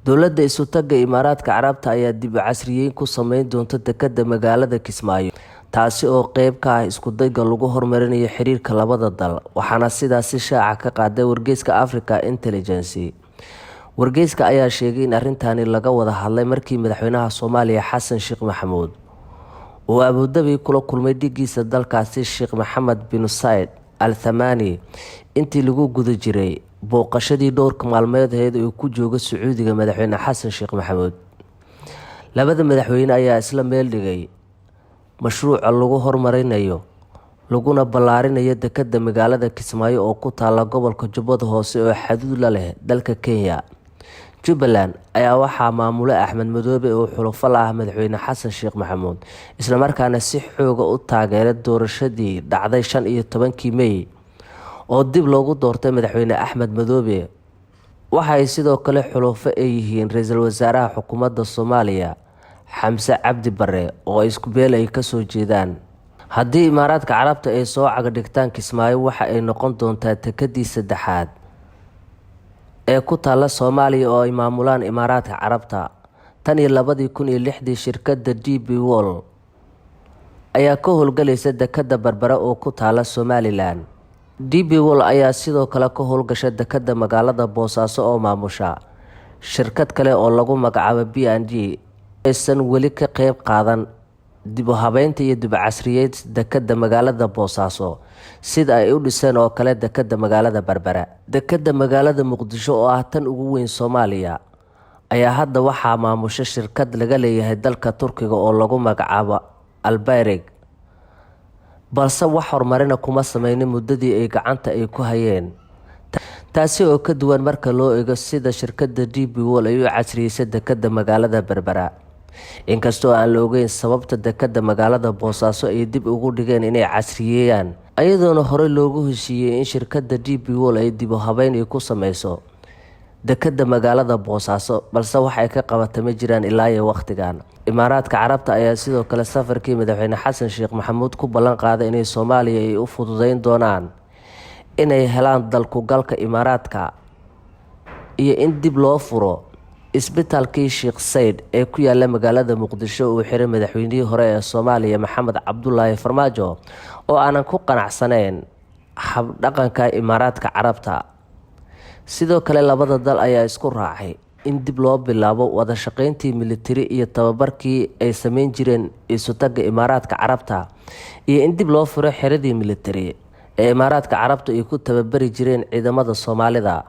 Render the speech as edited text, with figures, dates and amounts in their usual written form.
Dowladda isu taga Imaaraadka Carabta ayaa dib u casriyeyn ku sameyn doonta dekedda magaalada Kismaayo, taasi oo qayb ka ah isku dayga lagu horumarinayo xiriirka labada dal, waxaana sidaas shaaca ka qaaday wargeyska Africa Intelligence. Wargeyska ayaa sheegay in arrintani laga wada hadlay markii madaxweynaha Soomaaliya Xasan Sheekh Maxamuud uu Abu Dhabi kula kulmay dhigiisa dalkaasi Sheekh Mohammed bin Zayed Al Thani intii lagu guda jiray booqashadii dhowrka maalmeed ee ku jooga Sacuudiga madaxweyne Xasan Sheekh Maxamuud. Labada madaxweyne ayaa isla meel dhigay mashruuca lagu horumarinayo laguna ballaarinayo dekedda magaalada Kismaayo oo ku taala gobolka Jubbada Hoose oo xaduud la leh dalka Kenya. Jubbaland ayaa waxaa maamulay Axmed Madoobe oo xulafo la ah madaxweyne Xasan Sheekh Maxamuud, isla markaana si xoog ah u taageeray doorashadii dhacday 15 May oo dib loogu doortay madaxweyne Axmed Madoobe. Waxa ay sidoo kale xulafo ay yihiin ra'iisul wasaaraha xukuumadda Soomaaliya Xamse Cabdi Barre oo isku beel ay ka soo jeedaan. Haddii Imaaraadka Carabta ay soo cagdhigtaan Kismaayo, waxa ay noqon doontaa dekeddii saddexaad ee ku taala Soomaaliya oo ay maamulaan Imaaraadka Carabta. Tan iyo 2006 shirkadda DP World ayaa ka howlgalaysa dekedda Berbera oo ku taala Somaliland. DP World ayaa sidoo kale ka howlgasha dekedda magaalada Boosaaso oo maamusha shirkad kale oo lagu magacaabo B&G. aysan weli ka qayb qaadan dib u habeynta iyo dib u casriyeynta dekedda magaalada Boosaaso sida ay u dhiseen oo kale dekedda magaalada Berbera. Dekedda magaalada Muqdisho oo ah tan ugu weyn Soomaaliya ayaa hadda waxaa maamusha shirkad laga leeyahay dalka Turkiga oo lagu magacaabo Albayrak, balse wax horumarina kuma sameynin muddadii ay gacanta ay ku hayeen. taasi oo ka duwan marka loo eego sida shirkadda DP World ay u casriyeysay dekedda magaalada Berbera. Inkastoo aan la ogeyn sababta dekedda magaalada Boosaaso ay dib ugu dhigeen inay casriyeeyaan, ayadoona hore loogu heshiiyey in shirkadda DP World ay dib u habeyn ku sameyso dekedda magaalada Boosaaso, balse wax ay ka qabatay ma jiraan ilaa iyo waqtigan. Imaaraadka Carabta ayaa sidoo kale safarkii madaxweyne Xasan Sheekh Maxamuud ku ballan qaaday in Soomaaliya ay u fududeyn doonaan inay helaan dalku galka Imaaraadka iyo in dib loo furo isbitaalkii Sheekh Zayed ee ku yaala magaalada Muqdisho uu xiray madaxweynihii hore ee Soomaaliya Maxamed Cabdullaahi Farmaajo oo aanan ku qanacsanayn hab dhaqanka Imaaraadka Carabta. Sidoo kale labada dal ayaa isku raacay in dib loo bilaabo wada shaqeyntii militari iyo tababarkii ay sameyn jireen isu taga Imaaraadka Carabta iyo in dib loo furo xiradii militari ee Imaaraadka Carabta ay ku tababari jireen ciidamada Soomaalida.